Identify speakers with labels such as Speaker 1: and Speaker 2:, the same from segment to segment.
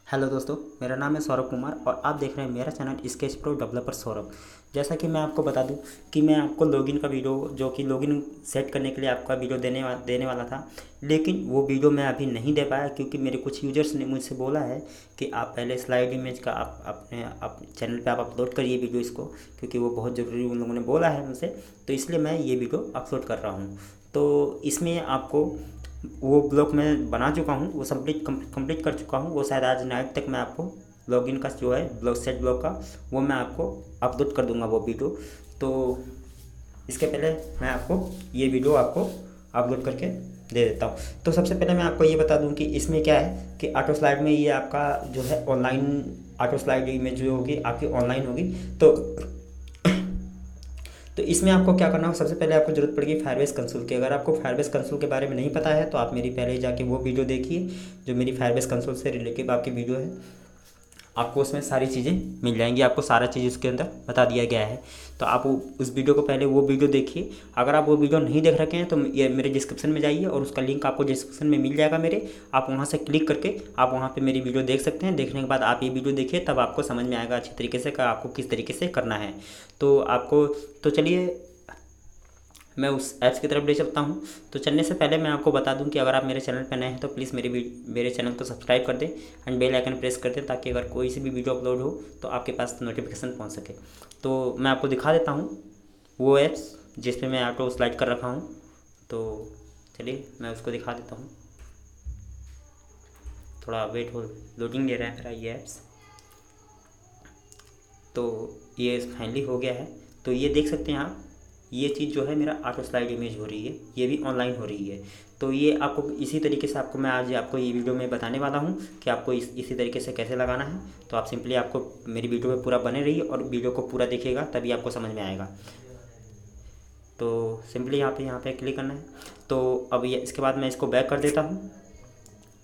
Speaker 1: Hello दोस्तों, मेरा नाम है सौरभ कुमार और आप देख रहे हैं मेरा channel sketch pro developer Saurabh. जैसा कि मैं आपको बता दूं कि मैं आपको लॉगिन का वीडियो जो कि लॉगिन सेट करने के लिए आपका वीडियो देने वाला था, लेकिन वो वीडियो मैं अभी नहीं दे पाया क्योंकि मेरे कुछ यूजर्स ने मुझसे बोला है कि आप पहले स्लाइड इमेज का आप अपने चैनल पे आप अपलोड करिए वीडियो इसको, क्योंकि वो बहुत ज़रूरी उन लोगों ने बोला है मुझसे। तो इसलिए मैं ये वीडियो अपलोड कर रहा हूँ। तो इसमें आपको वो ब्लॉग मैं बना चुका हूँ, वो कंप्लीट कर चुका हूँ। वो शायद आज नाइट तक मैं आपको लॉगिन का जो है ब्लॉग सेट ब्लॉग का वो मैं आपको अपलोड कर दूंगा वो वीडियो। तो इसके पहले मैं आपको ये वीडियो आपको अपलोड करके दे देता हूँ। तो सबसे पहले मैं आपको ये बता दूँ कि इसमें क्या है कि ऑटो स्लाइड में ये आपका जो है ऑनलाइन ऑटो स्लाइड इमेज जो होगी आपकी ऑनलाइन होगी। तो इसमें आपको क्या करना होगा, सबसे पहले आपको ज़रूरत पड़ेगी फायरबेस कंसोल की। अगर आपको फायरबेस कंसोल के बारे में नहीं पता है तो आप मेरी पहले जाके वो वीडियो देखिए जो मेरी फायरबेस कंसोल से रिलेटेड आपकी वीडियो है। आपको उसमें सारी चीज़ें मिल जाएंगी, आपको सारा चीज़ उसके अंदर बता दिया गया है। तो आप उस वीडियो को पहले वो वीडियो देखिए। अगर आप वो वीडियो नहीं देख रखे हैं तो ये मेरे डिस्क्रिप्शन में जाइए और उसका लिंक आपको डिस्क्रिप्शन में मिल जाएगा मेरे। आप वहाँ से क्लिक करके आप वहाँ पे मेरी वीडियो देख सकते हैं। देखने के बाद आप ये वीडियो देखिए, तब आपको समझ में आएगा अच्छी तरीके से कि आपको किस तरीके से करना है। तो आपको तो चलिए मैं उस ऐप्स की तरफ ले चलता हूँ। तो चलने से पहले मैं आपको बता दूँ कि अगर आप मेरे चैनल पर नए हैं तो प्लीज़ मेरे चैनल को सब्सक्राइब कर दें एंड बेल आइकन प्रेस कर दें, ताकि अगर कोई सी भी वीडियो अपलोड हो तो आपके पास नोटिफिकेशन पहुँच सके। तो मैं आपको दिखा देता हूँ वो ऐप्स जिस पे मैं ऑटो स्लाइड कर रखा हूँ। तो चलिए मैं उसको दिखा देता हूँ। थोड़ा वेट हो, लोडिंग ले रहा है मेरा ये ऐप्स। तो ये फाइनली हो गया है। तो ये देख सकते हैं आप, ये चीज़ जो है मेरा ऑटो स्लाइड इमेज हो रही है, ये भी ऑनलाइन हो रही है। तो ये आपको इसी तरीके से आपको मैं आज आपको ये वीडियो में बताने वाला हूँ कि आपको इसी तरीके से कैसे लगाना है। तो आप सिंपली आपको मेरी वीडियो में पूरा बने रहिए और वीडियो को पूरा देखिएगा, तभी आपको समझ में आएगा। तो सिंपली यहाँ पे क्लिक करना है। तो अब ये इसके बाद मैं इसको बैक कर देता हूँ।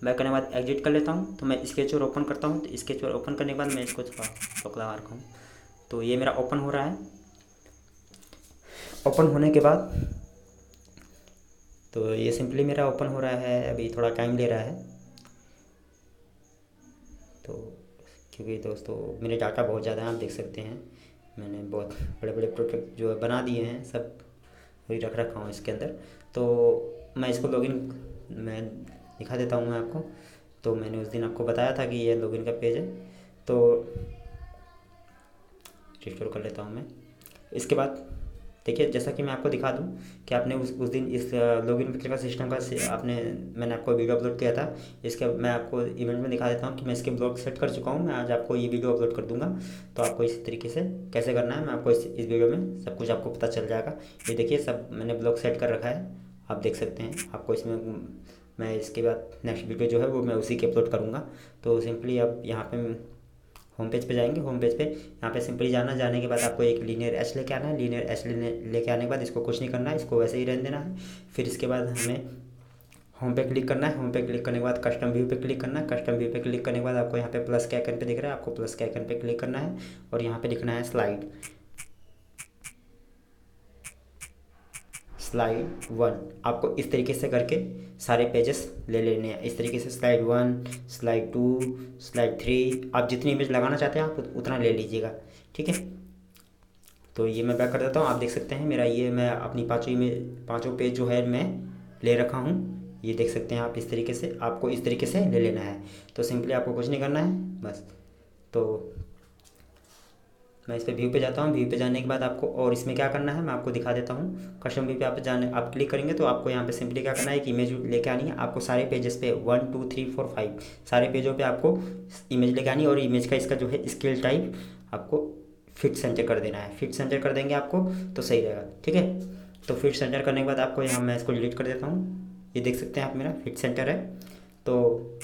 Speaker 1: बैक करने के बाद एग्जिट कर लेता हूँ। तो मैं स्केच और ओपन करता हूँ। तो स्केच और ओपन करने के बाद मैं इसको थोड़ा लॉक लगा रखा हूँ। तो ये मेरा ओपन हो रहा है। ओपन होने के बाद तो ये सिंपली मेरा ओपन हो रहा है, अभी थोड़ा टाइम ले रहा है। तो क्योंकि दोस्तों मेरे डाटा बहुत ज़्यादा है, आप देख सकते हैं मैंने बहुत बड़े बड़े प्रोजेक्ट जो बना दिए हैं, सब वही रख रखा हूँ इसके अंदर। तो मैं इसको लॉगिन मैं दिखा देता हूँ मैं आपको। तो मैंने उस दिन आपको बताया था कि ये लॉगिन का पेज है। तो रिस्टोर कर लेता हूँ मैं। इसके बाद देखिए, जैसा कि मैं आपको दिखा दूं कि आपने उस दिन इस लॉगिन पिक्चर का सिस्टम का आपने मैंने आपको वीडियो अपलोड किया था। इसके मैं आपको इवेंट में दिखा देता हूं कि मैं इसके ब्लॉग सेट कर चुका हूं। मैं आज आपको ये वीडियो अपलोड कर दूंगा। तो आपको इसी तरीके से कैसे करना है मैं आपको इस वीडियो में सब कुछ आपको पता चल जाएगा। ये देखिए, सब मैंने ब्लॉग सेट कर रखा है, आप देख सकते हैं। आपको इसमें मैं इसके बाद नेक्स्ट वीडियो जो है वो मैं उसी की अपलोड करूँगा। तो सिंपली आप यहाँ पर होम पेज पे जाएंगे। होम पेज पे यहाँ पे सिंपली जाने के बाद आपको एक लीनियर एच लेके आना है। लीनियर एच लेके आने के बाद इसको कुछ नहीं करना है, इसको वैसे ही रहने देना है। फिर इसके बाद हमें होम पे क्लिक करना है। होम पे क्लिक करने के बाद कस्टम व्यू पे क्लिक करना है। कस्टम व्यू पे क्लिक करने के बाद आपको यहाँ पे प्लस के आइकन पे दिख रहा है, आपको प्लस के आइकन पे क्लिक करना है और यहाँ पे लिखना है स्लाइड स्लाइड 1। आपको इस तरीके से करके सारे पेजेस ले लेने हैं। इस तरीके से स्लाइड 1, स्लाइड 2, स्लाइड 3, आप जितनी इमेज लगाना चाहते हैं आप उतना ले लीजिएगा, ठीक है। तो ये मैं बैक कर देता हूँ। आप देख सकते हैं मेरा ये मैं अपनी पाँचों पेज जो है मैं ले रखा हूँ। ये देख सकते हैं आप, इस तरीके से आपको इस तरीके से ले लेना है। तो सिंपली आपको कुछ नहीं करना है बस। तो मैं इस पर व्यू पे जाता हूँ। व्यू पे जाने के बाद आपको और इसमें क्या करना है मैं आपको दिखा देता हूँ। कस्टम व्यू पे आप क्लिक करेंगे तो आपको यहाँ पे सिंपली क्या करना है, एक इमेज लेके आनी है। आपको सारे पेजेस पे 1 2 3 4 5 सारे पेजों पे आपको इमेज लेके आनी है। और इमेज का इसका जो है स्केल टाइप आपको फिट सेंटर कर देना है। फिट सेंटर कर देंगे आपको तो सही रहेगा, ठीक है। तो फिट सेंटर करने के बाद आपको यहाँ मैं इसको डिलीट कर देता हूँ। ये देख सकते हैं आप, मेरा फिट सेंटर है। तो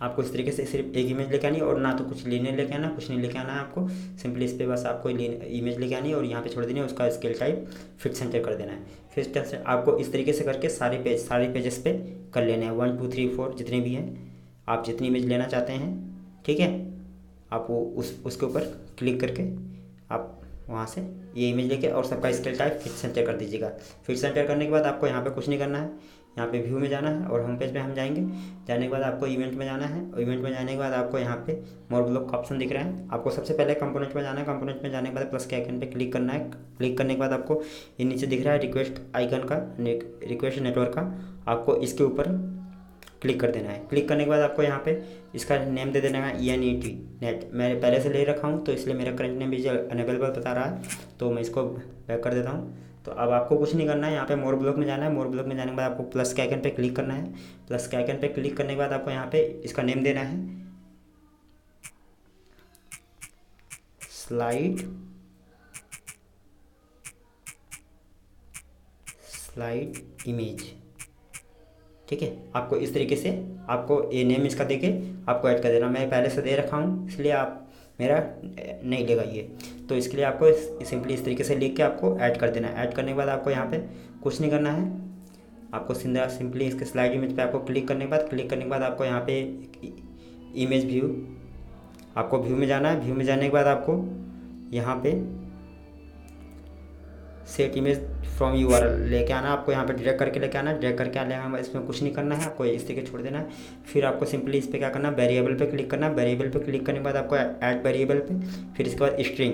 Speaker 1: आपको इस तरीके से सिर्फ एक इमेज लेके आनी है और ना तो कुछ लीनियर लेके आना, कुछ नहीं लेके आना है आपको। सिंपली इस पर बस आपको इमेज लेके आनी है और यहाँ पे छोड़ देनी है। उसका स्केल टाइप फिट सेंटर कर देना है। फिट सेंटर आपको इस तरीके से करके सारे पेजेस पे कर लेने हैं, 1 2 3 4 जितने भी हैं, आप जितनी इमेज लेना चाहते हैं, ठीक है। आप वो उसके ऊपर क्लिक करके आप वहाँ से ये इमेज लेके और सबका स्केल टाइप फिट सेंटर कर दीजिएगा। फिट सेंटर करने के बाद आपको यहाँ पे कुछ नहीं करना है। यहाँ पे व्यू में जाना है और होम पेज में हम जाएंगे। जाने के बाद आपको इवेंट में जाना है और इवेंट में जाने के बाद आपको यहाँ पे मोर ब्लॉक का ऑप्शन दिख रहा है। आपको सबसे पहले कंपोनेंट में जाना है। कंपोनेंट में जाने के बाद प्लस के आइकन पे क्लिक करना है। क्लिक करने के बाद आपको ये नीचे दिख रहा है रिक्वेस्ट आइकन का, रिक्वेस्ट नेटवर्क का, आपको इसके ऊपर क्लिक कर देना है। क्लिक करने के बाद आपको यहाँ पे इसका नेम दे देना है ENET नेट। मैं पहले से ले रखा हूँ तो इसलिए मेरा करंट नेम भी अनेबल बता रहा है, तो मैं इसको बैक कर देता हूँ। तो अब आपको कुछ नहीं करना है, यहाँ पे मोर ब्लॉक में जाना है। मोर ब्लॉक में जाने के बाद आपको प्लस के आइकन पे क्लिक करना है। प्लस के आइकन पे क्लिक करने के बाद आपको यहाँ पे इसका नेम देना है स्लाइड इमेज। ठीक है, आपको इस तरीके से आपको ये नेम इसका देके आपको ऐड कर देना। मैं पहले से दे रखा हूँ इसलिए आप मेरा नहीं लेगा ये, तो इसके लिए आपको सिंपली इस तरीके से लिख के आपको ऐड कर देना है। ऐड करने के बाद आपको यहाँ पे कुछ नहीं करना है, आपको सिंपली इसके स्लाइड इमेज पे आपको क्लिक करने के बाद आपको यहाँ पे इमेज व्यू, आपको व्यू में जाना है। व्यू में जाने के बाद आपको यहाँ पे सेट इमेज फ्रॉम URL लेके आना। आपको यहाँ पे ड्रैग करके लेके आना। ड्रैग करके आने के बाद इसमें कुछ नहीं करना है, आपको इस तरीके छोड़ देना है। फिर आपको सिंपली इस पर क्या करना है, वेरिएबल पे क्लिक करना है। वेरिएबल पे क्लिक करने के बाद आपको ऐड वेरिएबल पे, फिर इसके बाद स्ट्रिंग,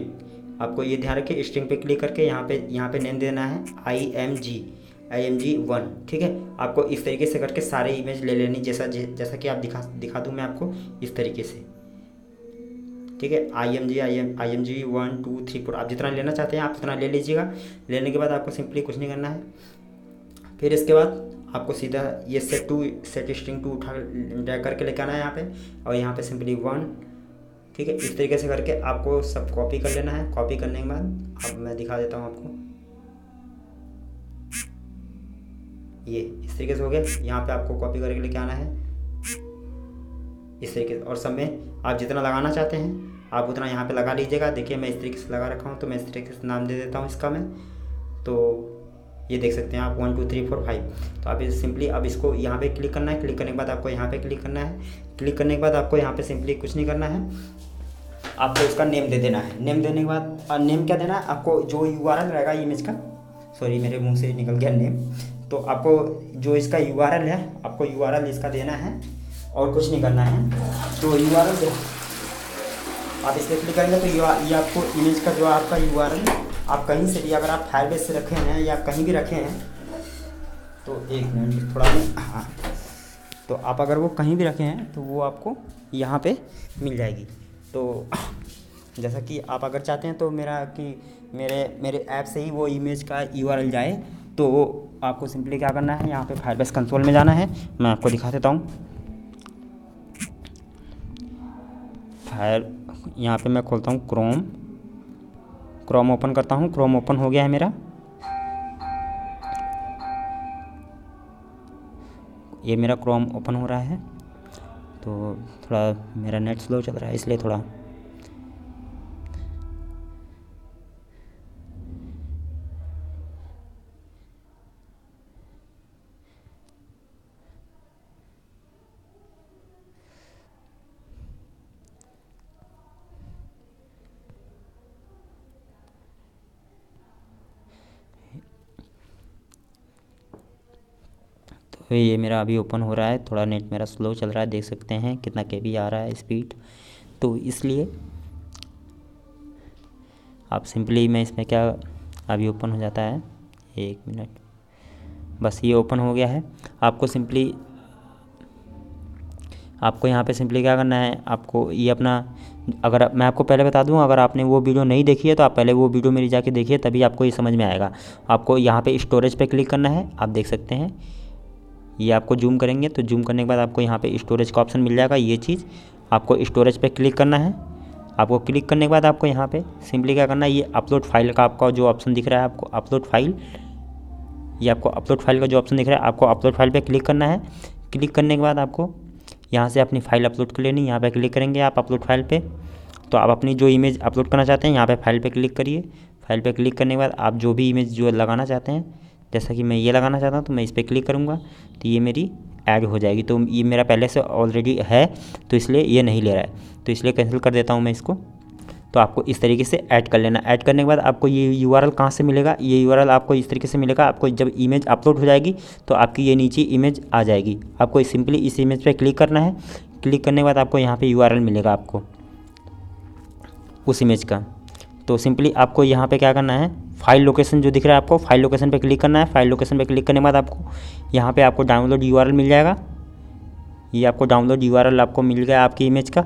Speaker 1: आपको ये ध्यान रखिए स्ट्रिंग पे क्लिक करके यहाँ पे नेम देना है IMG1। ठीक है, आपको इस तरीके से करके सारे इमेज ले लेनी, जैसा कि आप दिखा दूँ मैं आपको इस तरीके से। ठीक है, IMG 1 2 3 4 आप जितना लेना चाहते हैं आप उतना ले लीजिएगा। लेने के बाद आपको सिंपली कुछ नहीं करना है। फिर इसके बाद आपको सीधा ये सेट स्ट्रिंग टू उठा ड्रैग करके लेके आना है यहाँ पे, और यहाँ पे सिंपली 1। ठीक है, इस तरीके से करके आपको सब कॉपी कर लेना है। कॉपी करने के बाद अब मैं दिखा देता हूँ आपको, ये इस तरीके से हो गया। यहाँ पे आपको कॉपी करके लेके आना है इस तरीके से, और सब में आप जितना लगाना चाहते हैं आप उतना यहाँ पे लगा लीजिएगा। देखिए मैं इस तरीके से लगा रखा हूँ, तो मैं इस तरीके से नाम दे देता हूँ इसका मैं। तो ये देख सकते हैं आप 1 2 3 4 5। तो आप सिंपली अब इसको यहाँ पे क्लिक करना है। क्लिक करने के बाद आपको यहाँ पे क्लिक करना है। क्लिक करने के बाद आपको यहाँ पे सिंपली कुछ नहीं करना है, आपको इसका नेम दे देना है। नेम देने के बाद नेम क्या देना है, आपको जो URL रहेगा इमेज का, सॉरी मेरे मुँह से निकल गया नेम, तो आपको जो इसका URL है आपको URL इसका देना है और कुछ नहीं करना है। तो URL आप इस पर क्लिक करेंगे तो ये आपको इमेज का जो आपका URL आप कहीं से भी, अगर आप फायरबेस से रखे हैं या कहीं भी रखे हैं, तो एक मिनट थोड़ा हाँ, तो आप अगर वो कहीं भी रखे हैं तो वो आपको यहाँ पे मिल जाएगी। तो जैसा कि आप अगर चाहते हैं तो मेरे ऐप से ही वो इमेज का URL जाए, तो आपको सिंपली क्या करना है, यहाँ पे फायरबेस कंसोल में जाना है। मैं आपको दिखा देता हूँ। यहाँ पे मैं खोलता हूँ क्रोम ओपन करता हूँ। क्रोम ओपन हो गया है मेरा। ये मेरा क्रोम ओपन हो रहा है, तो थोड़ा मेरा नेट स्लो चल रहा है इसलिए थोड़ा तो ये मेरा अभी ओपन हो रहा है। थोड़ा नेट मेरा स्लो चल रहा है, देख सकते हैं कितना KB आ रहा है स्पीड। तो इसलिए आप सिंपली मैं इसमें क्या अभी ओपन हो जाता है, 1 मिनट, बस ये ओपन हो गया है। आपको यहाँ पे सिंपली क्या करना है, आपको ये अपना, अगर मैं आपको पहले बता दूं, अगर आपने वो वीडियो नहीं देखी है तो आप पहले वो वीडियो मेरी जाके देखिए, तभी आपको ये समझ में आएगा। आपको यहाँ पे स्टोरेज पे क्लिक करना है। आप देख सकते हैं ये आपको जूम करेंगे तो जूम करने के बाद आपको यहाँ पे स्टोरेज का ऑप्शन मिल जाएगा। ये चीज़ आपको स्टोरेज पे क्लिक करना है। आपको क्लिक करने के बाद आपको यहाँ पे सिंपली क्या करना है, ये अपलोड फाइल का आपका जो ऑप्शन दिख रहा है, आपको अपलोड फाइल, ये आपको अपलोड फाइल का जो ऑप्शन दिख रहा है, आपको अपलोड फाइल पे क्लिक करना है। क्लिक करने के बाद आपको यहाँ से अपनी फ़ाइल अपलोड कर लेनी। यहाँ पे क्लिक करेंगे आप अपलोड फाइल पे, तो आप अपनी जो इमेज अपलोड करना चाहते हैं यहाँ पे फाइल पे क्लिक करिए। फाइल पे क्लिक करने के बाद आप जो भी इमेज जो लगाना चाहते हैं, जैसा कि मैं ये लगाना चाहता हूँ तो मैं इस पर क्लिक करूँगा तो ये मेरी ऐड हो जाएगी। तो ये मेरा पहले से ऑलरेडी है तो इसलिए ये नहीं ले रहा है, तो इसलिए कैंसिल कर देता हूँ मैं इसको। तो आपको इस तरीके से ऐड कर लेना। ऐड करने के बाद आपको ये यूआरएल कहाँ से मिलेगा, ये यूआरएल आपको इस तरीके से मिलेगा। आपको जब इमेज अपलोड हो जाएगी तो आपकी ये नीचे इमेज आ जाएगी। आपको सिंपली इस इमेज पे क्लिक करना है। क्लिक करने के बाद आपको यहाँ पे यूआरएल मिलेगा आपको उस इमेज का। तो सिंपली आपको यहाँ पे क्या करना है, फाइल लोकेशन जो दिख रहा है आपको, फाइल लोकेशन पे क्लिक करना है। फाइल लोकेशन पे क्लिक करने के बाद आपको यहाँ पे आपको डाउनलोड यूआरएल मिल जाएगा। ये आपको डाउनलोड यूआरएल आपको मिल गया आपकी इमेज का।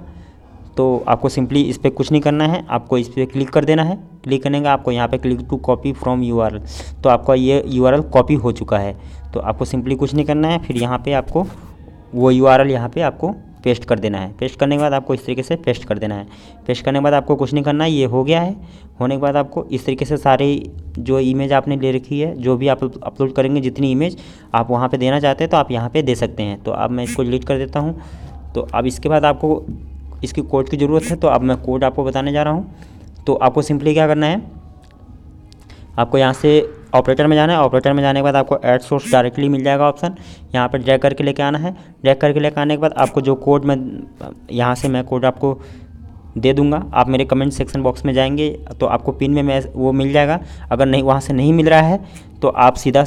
Speaker 1: तो आपको सिंपली इस पर कुछ नहीं करना है, आपको इस पर क्लिक कर देना है। क्लिक करने का आपको यहाँ पे click to copy from URL, तो आपका ये यूआरएल कॉपी हो चुका है। तो आपको सिंपली कुछ नहीं करना है, फिर यहाँ पे आपको वो यूआरएल यहाँ पे आपको पेस्ट कर देना है। पेस्ट करने के बाद आपको इस तरीके से पेस्ट कर देना है। पेस्ट करने के बाद आपको कुछ नहीं करना है, ये हो गया है। होने के बाद आपको इस तरीके से सारे जो इमेज आपने ले रखी है, जो भी आप अपलोड करेंगे, जितनी इमेज आप वहाँ पे देना चाहते हैं तो आप यहाँ पे दे सकते हैं। तो अब मैं इसको डिलीट कर देता हूँ। तो अब इसके बाद आपको इसकी कोड की ज़रूरत है, तो अब मैं कोड आपको बताने जा रहा हूँ। तो आपको सिंपली क्या करना है, आपको यहाँ से ऑपरेटर में जाना है। ऑपरेटर में जाने के बाद आपको ऐड सोर्स डायरेक्टली मिल जाएगा ऑप्शन, यहाँ पर ड्रैग करके लेके आना है। ड्रैग करके लेके आने के बाद आपको जो कोड मैं यहाँ से मैं कोड आपको दे दूंगा, आप मेरे कमेंट सेक्शन बॉक्स में जाएंगे तो आपको पिन में मैं वो मिल जाएगा। अगर नहीं वहाँ से नहीं मिल रहा है तो आप सीधा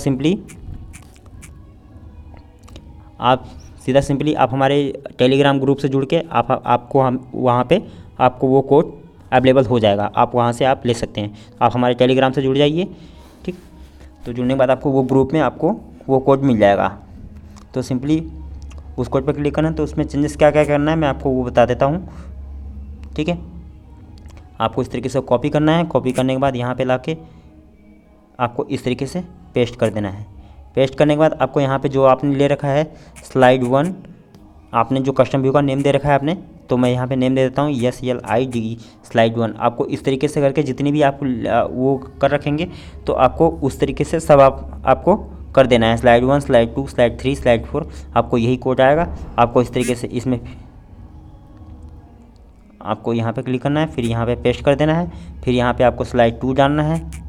Speaker 1: सिंपली आप हमारे टेलीग्राम ग्रुप से जुड़ के आपको हम वहाँ पे आपको वो कोड अवेलेबल हो जाएगा, आप वहाँ से आप ले सकते हैं। आप हमारे टेलीग्राम से जुड़ जाइए, ठीक। तो जुड़ने के बाद आपको वो ग्रुप में आपको वो कोड मिल जाएगा। तो सिंपली उस कोड पर क्लिक करना है। तो उसमें चेंजेस क्या क्या करना है मैं आपको वो बता देता हूँ, ठीक है। आपको इस तरीके से कॉपी करना है। कॉपी करने के बाद यहाँ पे लाके आपको इस तरीके से पेस्ट कर देना है। पेस्ट करने के बाद आपको यहाँ पे जो आपने ले रखा है स्लाइड 1, आपने जो कस्टम व्यू का नेम दे रखा है आपने, तो मैं यहाँ पे नेम दे देता हूँ SLID स्लाइड 1। आपको इस तरीके से करके जितनी भी आप वो कर रखेंगे तो आपको उस तरीके से सब आपको कर देना है। स्लाइड 1, स्लाइड 2, स्लाइड 3, स्लाइड 4, आपको यही कोड आएगा। आपको इस तरीके से इसमें आपको यहाँ पे क्लिक करना है, फिर यहाँ पे पेस्ट कर देना है। फिर यहाँ पे आपको स्लाइड 2 डालना है।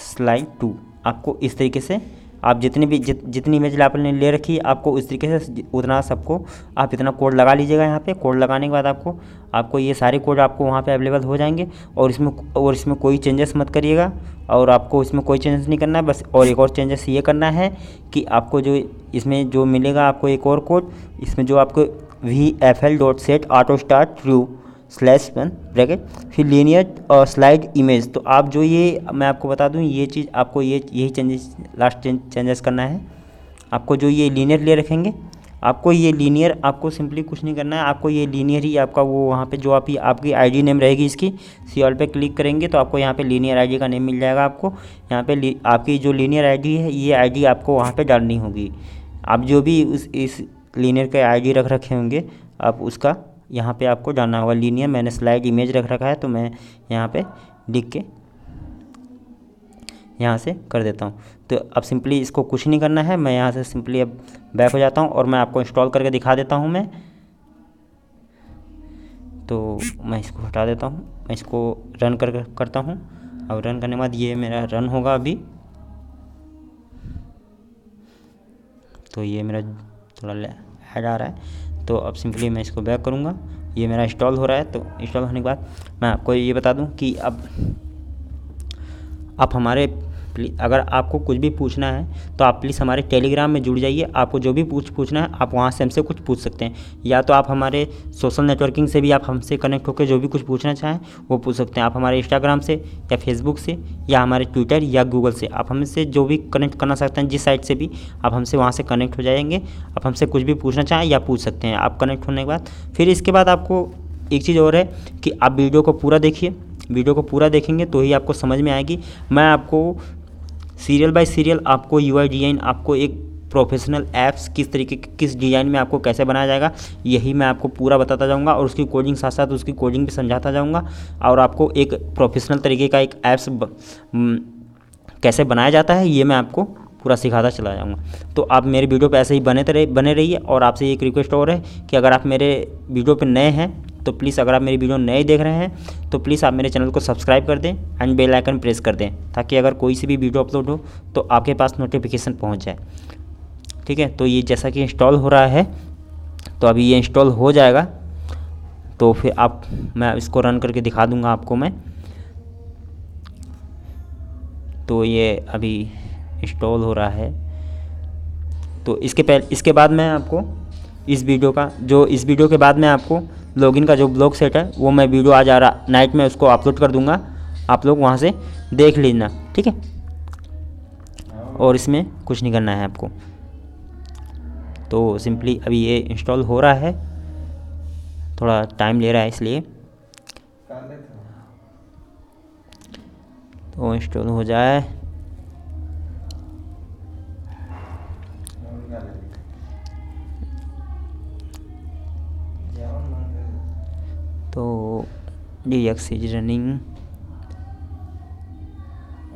Speaker 1: स्लाइड 2 आपको इस तरीके से आप जितनी इमेज आपने ले रखी है आपको उस तरीके से उतना सबको आप इतना कोड लगा लीजिएगा। यहाँ पे कोड लगाने के बाद आपको ये सारे कोड आपको वहाँ पे अवेलेबल हो जाएंगे। और इसमें कोई चेंजेस मत करिएगा, और आपको इसमें कोई चेंजेस नहीं करना है बस। और एक और चेंजेस ये करना है कि आपको जो इसमें जो मिलेगा आपको एक और कोड, इसमें जो आपको VFL.set auto start true /1 bracket फिर लीनियर और स्लाइड इमेज। तो आप जो ये मैं आपको बता दूं ये चीज़ आपको यही चेंजेस लास्ट चेंजेस करना है। आपको जो ये लीनियर ले रखेंगे आपको ये लीनियर आपको सिंपली कुछ नहीं करना है। आपको ये लीनियर ही आपका वो वहाँ पे जो आपकी आईडी नेम रहेगी इसकी सी ऑल पे क्लिक करेंगे तो आपको यहाँ पे लीनियर आईडी का नेम मिल जाएगा। आपको यहाँ पे आपकी जो लीनियर आईडी है ये आईडी आपको वहाँ पे डालनी होगी। आप जो भी इस लीनियर के आईडी रख रखे होंगे आप उसका यहाँ पे आपको डालना होगा। लीनियर मैंने स्लाइड इमेज रख रखा है तो मैं यहाँ पे लिख के यहाँ से कर देता हूँ। तो अब सिंपली इसको कुछ नहीं करना है, मैं यहाँ से सिंपली अब बैक हो जाता हूँ और मैं आपको इंस्टॉल करके दिखा देता हूँ। तो मैं इसको हटा देता हूँ, मैं इसको रन करता हूँ। अब रन करने के बाद ये मेरा रन होगा अभी। तो ये मेरा थोड़ा ऐड आ रहा है। तो अब सिंपली मैं इसको बैक करूँगा, ये मेरा इंस्टॉल हो रहा है। तो इंस्टॉल होने के बाद मैं आपको ये बता दूं कि अब आप हमारे अगर आपको कुछ भी पूछना है तो आप प्लीज़ हमारे टेलीग्राम में जुड़ जाइए। आपको जो भी पूछना है आप वहाँ से हमसे कुछ पूछ सकते हैं, या तो आप हमारे सोशल नेटवर्किंग से भी आप हमसे कनेक्ट होकर जो भी कुछ पूछना चाहें वो पूछ सकते हैं। आप हमारे इंस्टाग्राम से या फेसबुक से या हमारे ट्विटर या गूगल से आप हमसे जो भी कनेक्ट करना सकते हैं, जिस साइट से भी आप हमसे वहाँ से कनेक्ट हो जाएंगे। आप हमसे कुछ भी पूछना चाहें या पूछ सकते हैं। आप कनेक्ट होने के बाद फिर इसके बाद आपको एक चीज़ और है कि आप वीडियो को पूरा देखिए। वीडियो को पूरा देखेंगे तो ही आपको समझ में आएगी। मैं आपको सीरियल बाय सीरियल आपको UI डिज़ाइन, आपको एक प्रोफेशनल ऐप्स किस तरीके किस डिज़ाइन में आपको कैसे बनाया जाएगा यही मैं आपको पूरा बताता जाऊंगा, और उसकी कोडिंग साथ साथ उसकी कोडिंग भी समझाता जाऊंगा, और आपको एक प्रोफेशनल तरीके का एक ऐप्स कैसे बनाया जाता है ये मैं आपको पूरा सिखाता चला जाऊंगा। तो आप मेरे वीडियो पे ऐसे ही बने रहिए। और आपसे एक रिक्वेस्ट और है कि अगर आप मेरे वीडियो पे नए हैं तो प्लीज़, अगर आप मेरी वीडियो नए देख रहे हैं तो प्लीज़ आप मेरे चैनल को सब्सक्राइब कर दें एंड बेल आइकन प्रेस कर दें, ताकि अगर कोई सी भी वीडियो अपलोड हो तो आपके पास नोटिफिकेशन पहुंच जाए। ठीक है। तो ये जैसा कि इंस्टॉल हो रहा है, तो अभी ये इंस्टॉल हो जाएगा, तो फिर मैं इसको रन करके दिखा दूंगा आपको मैं। तो ये अभी इंस्टॉल हो रहा है। तो इसके बाद मैं आपको इस वीडियो के बाद मैं आपको लॉगिन का जो ब्लॉग सेट है वो मैं वीडियो आज नाइट में उसको अपलोड कर दूंगा, आप लोग वहाँ से देख लेना, ठीक है। और इसमें कुछ नहीं करना है आपको। तो सिंपली अभी ये इंस्टॉल हो रहा है, थोड़ा टाइम ले रहा है इसलिए। तो इंस्टॉल हो जाए। तो DX इज रनिंग।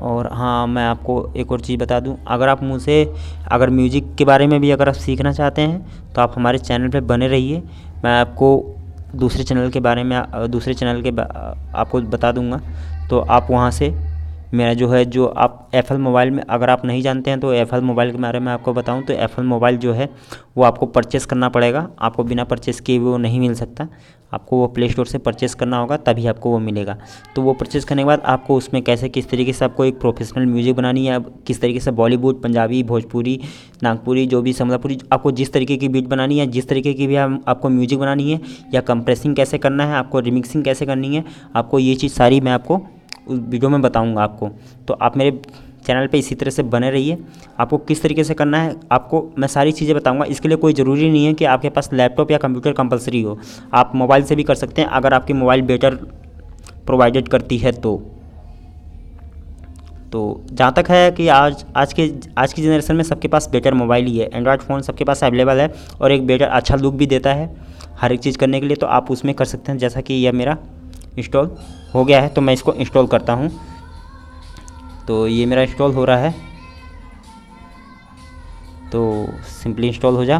Speaker 1: और हाँ, मैं आपको एक और चीज़ बता दूं, अगर म्यूज़िक के बारे में भी अगर आप सीखना चाहते हैं तो आप हमारे चैनल पे बने रहिए। मैं आपको दूसरे चैनल के बारे में आपको बता दूंगा। तो आप वहाँ से मेरा जो आप एफएल मोबाइल में, अगर आप नहीं जानते हैं तो एफएल मोबाइल के बारे में आपको बताऊं तो एफएल मोबाइल जो है वो आपको परचेस करना पड़ेगा। आपको बिना परचेस किए वो नहीं मिल सकता, आपको वो प्ले स्टोर से परचेस करना होगा तभी आपको वो मिलेगा। तो वो परचेस करने के बाद आपको उसमें किस तरीके से आपको एक प्रोफेशनल म्यूज़िक बनानी है, किस तरीके से बॉलीवुड, पंजाबी, भोजपुरी, नागपुरी, जो भी समलापुरी, आपको जिस तरीके की बीट बनानी है, जिस तरीके की भी आपको म्यूज़िक बनानी है, या कंप्रेसिंग कैसे करना है, आपको रिमिक्सिंग कैसे करनी है, आपको ये चीज़ सारी मैं आपको उस वीडियो में बताऊंगा आपको। तो आप मेरे चैनल पे इसी तरह से बने रहिए। आपको किस तरीके से करना है आपको मैं सारी चीज़ें बताऊंगा। इसके लिए कोई ज़रूरी नहीं है कि आपके पास लैपटॉप या कंप्यूटर कंपलसरी हो, आप मोबाइल से भी कर सकते हैं अगर आपकी मोबाइल बेटर प्रोवाइडेड करती है तो। जहाँ तक है कि आज की जनरेशन में सबके पास बेटर मोबाइल ही है, एंड्रॉयड फ़ोन सबके पास अवेलेबल है और एक बेटर अच्छा लुक भी देता है हर एक चीज़ करने के लिए। तो आप उसमें कर सकते हैं। जैसा कि यह मेरा इंस्टॉल हो गया है तो मैं इसको इंस्टॉल करता हूँ। तो ये मेरा इंस्टॉल हो रहा है, तो सिंपली इंस्टॉल हो जा।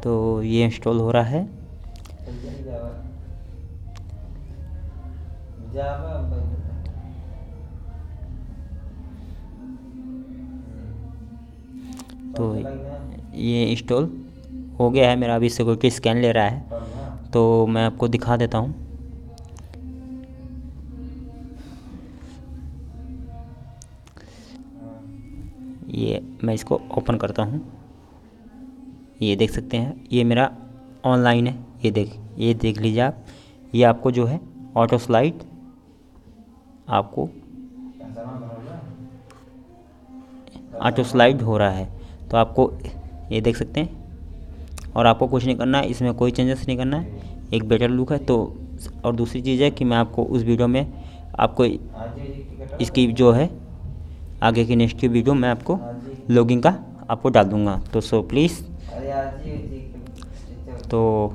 Speaker 1: तो ये इंस्टॉल हो रहा है। तो ये इंस्टॉल हो गया है मेरा, अभी सिक्योरिटी स्कैन ले रहा है तो मैं आपको दिखा देता हूँ। ये मैं इसको ओपन करता हूँ, ये देख सकते हैं ये मेरा ऑनलाइन है। ये देख लीजिए आप, ये आपको जो है ऑटो स्लाइड हो रहा है। तो आपको ये देख सकते हैं, और आपको कुछ नहीं करना है, इसमें कोई चेंजेस नहीं करना है, एक बेटर लुक है। तो और दूसरी चीज़ है कि मैं आपको उस वीडियो में आपको इसकी जो है आगे की नेक्स्ट की वीडियो मैं आपको लॉगिंग का आपको डाल दूँगा। तो सो प्लीज़, तो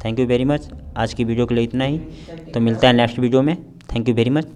Speaker 1: थैंक यू वेरी मच। आज की वीडियो के लिए इतना ही, तो मिलता है नेक्स्ट वीडियो में। Thank you very much.